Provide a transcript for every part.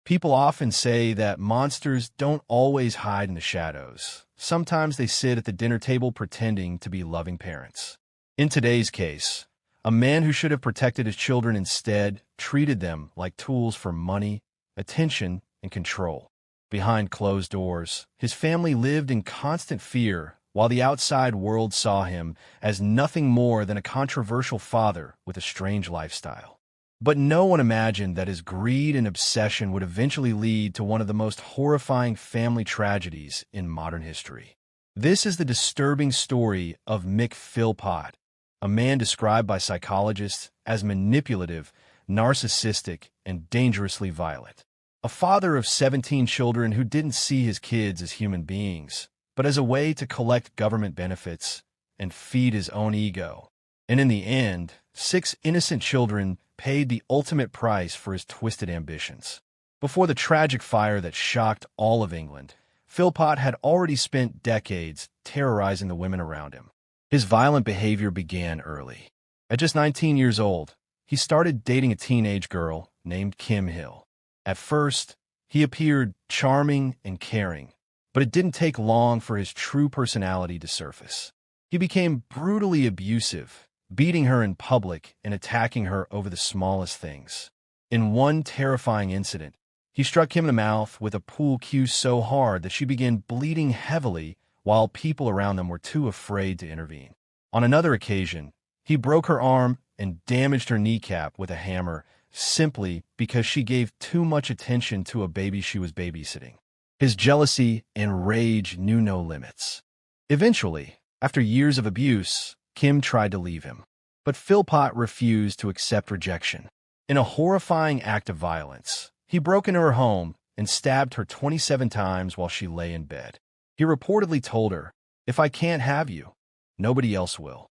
People often say that monsters don't always hide in the shadows. Sometimes they sit at the dinner table pretending to be loving parents. In today's case, a man who should have protected his children instead treated them like tools for money, attention, and control. Behind closed doors, his family lived in constant fear, while the outside world saw him as nothing more than a controversial father with a strange lifestyle. But no one imagined that his greed and obsession would eventually lead to one of the most horrifying family tragedies in modern history. This is the disturbing story of Mick Philpott, a man described by psychologists as manipulative, narcissistic, and dangerously violent. A father of 17 children who didn't see his kids as human beings, but as a way to collect government benefits and feed his own ego. And in the end, 6 innocent children paid the ultimate price for his twisted ambitions. Before the tragic fire that shocked all of England, Philpott had already spent decades terrorizing the women around him. His violent behavior began early. At just 19 years old, he started dating a teenage girl named Kim Hill. At first, he appeared charming and caring, but it didn't take long for his true personality to surface. He became brutally abusive, beating her in public and attacking her over the smallest things. In one terrifying incident, he struck Kim in the mouth with a pool cue so hard that she began bleeding heavily while people around them were too afraid to intervene. On another occasion, he broke her arm and damaged her kneecap with a hammer simply because she gave too much attention to a baby she was babysitting. His jealousy and rage knew no limits. Eventually, after years of abuse, Kim tried to leave him, but Philpott refused to accept rejection. In a horrifying act of violence, he broke into her home and stabbed her 27 times while she lay in bed. He reportedly told her, "If I can't have you, nobody else will."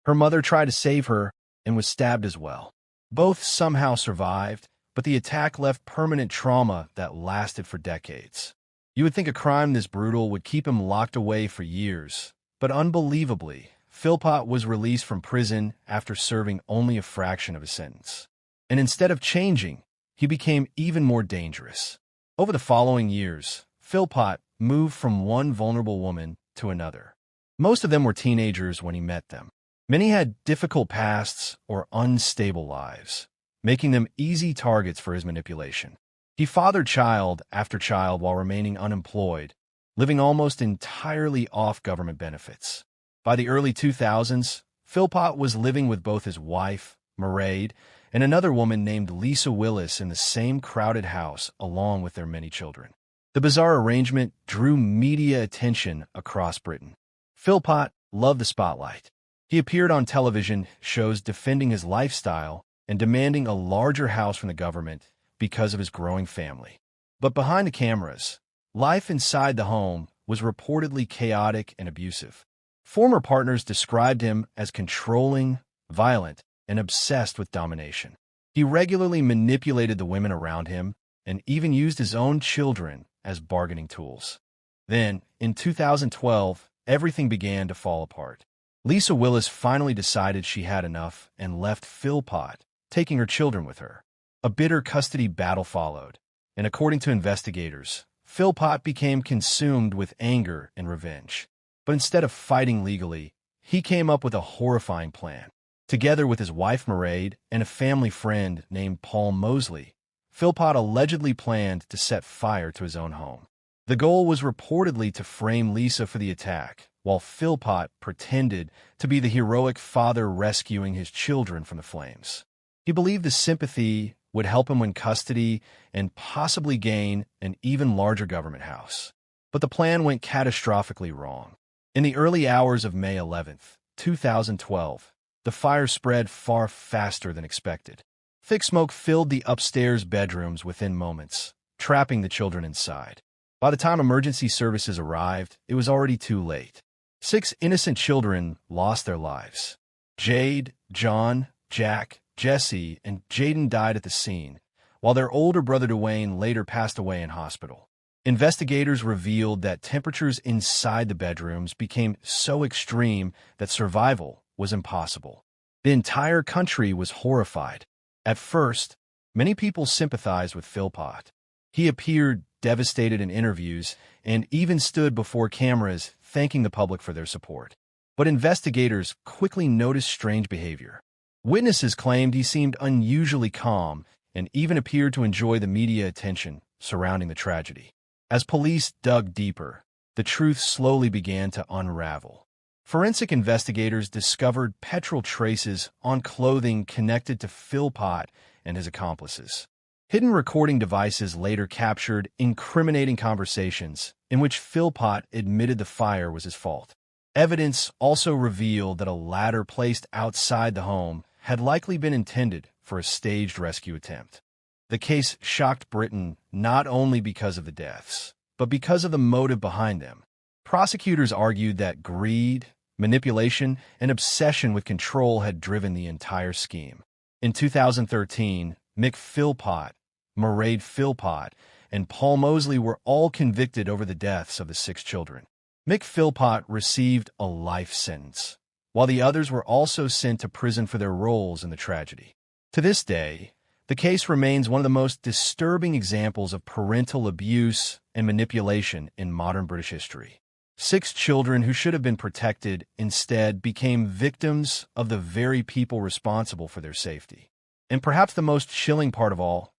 Her mother tried to save her and was stabbed as well. Both somehow survived, but the attack left permanent trauma that lasted for decades. You would think a crime this brutal would keep him locked away for years, but unbelievably, Philpott was released from prison after serving only a fraction of his sentence. And instead of changing, he became even more dangerous. Over the following years, Philpott moved from one vulnerable woman to another. Most of them were teenagers when he met them. Many had difficult pasts or unstable lives, making them easy targets for his manipulation. He fathered child after child while remaining unemployed, living almost entirely off government benefits. By the early 2000s, Philpott was living with both his wife, Mairead, and another woman named Lisa Willis in the same crowded house along with their many children. The bizarre arrangement drew media attention across Britain. Philpott loved the spotlight. He appeared on television shows defending his lifestyle and demanding a larger house from the government because of his growing family. But behind the cameras, life inside the home was reportedly chaotic and abusive. Former partners described him as controlling, violent, and obsessed with domination. He regularly manipulated the women around him and even used his own children as bargaining tools. Then, in 2012, everything began to fall apart. Lisa Willis finally decided she had enough and left Philpott, taking her children with her. A bitter custody battle followed, and according to investigators, Philpott became consumed with anger and revenge. But instead of fighting legally, he came up with a horrifying plan. Together with his wife Mairead and a family friend named Paul Mosley, Philpott allegedly planned to set fire to his own home. The goal was reportedly to frame Lisa for the attack, while Philpott pretended to be the heroic father rescuing his children from the flames. He believed the sympathy would help him win custody and possibly gain an even larger government house. But the plan went catastrophically wrong. In the early hours of May 11th, 2012, the fire spread far faster than expected. Thick smoke filled the upstairs bedrooms within moments, trapping the children inside. By the time emergency services arrived, it was already too late. 6 innocent children lost their lives. Jade, John, Jack, Jesse, and Jaden died at the scene, while their older brother Dwayne later passed away in hospital. Investigators revealed that temperatures inside the bedrooms became so extreme that survival was impossible. The entire country was horrified. At first, many people sympathized with Philpott. He appeared devastated in interviews and even stood before cameras thanking the public for their support. But investigators quickly noticed strange behavior. Witnesses claimed he seemed unusually calm and even appeared to enjoy the media attention surrounding the tragedy. As police dug deeper, the truth slowly began to unravel. Forensic investigators discovered petrol traces on clothing connected to Philpott and his accomplices. Hidden recording devices later captured incriminating conversations in which Philpott admitted the fire was his fault. Evidence also revealed that a ladder placed outside the home had likely been intended for a staged rescue attempt. The case shocked Britain not only because of the deaths, but because of the motive behind them. Prosecutors argued that greed, manipulation, and obsession with control had driven the entire scheme. In 2013, Mick Philpott, Mairead Philpott, and Paul Mosley were all convicted over the deaths of the 6 children. Mick Philpott received a life sentence, while the others were also sent to prison for their roles in the tragedy. To this day, the case remains one of the most disturbing examples of parental abuse and manipulation in modern British history. 6 children who should have been protected instead became victims of the very people responsible for their safety. And perhaps the most chilling part of all,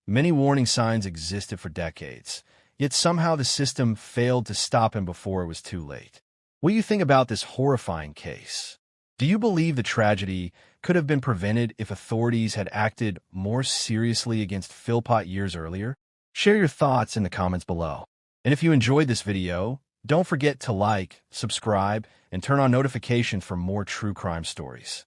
many warning signs existed for decades, yet somehow the system failed to stop him before it was too late. What do you think about this horrifying case? Do you believe the tragedy could have been prevented if authorities had acted more seriously against Philpott years earlier? Share your thoughts in the comments below. And if you enjoyed this video, don't forget to like, subscribe, and turn on notifications for more true crime stories.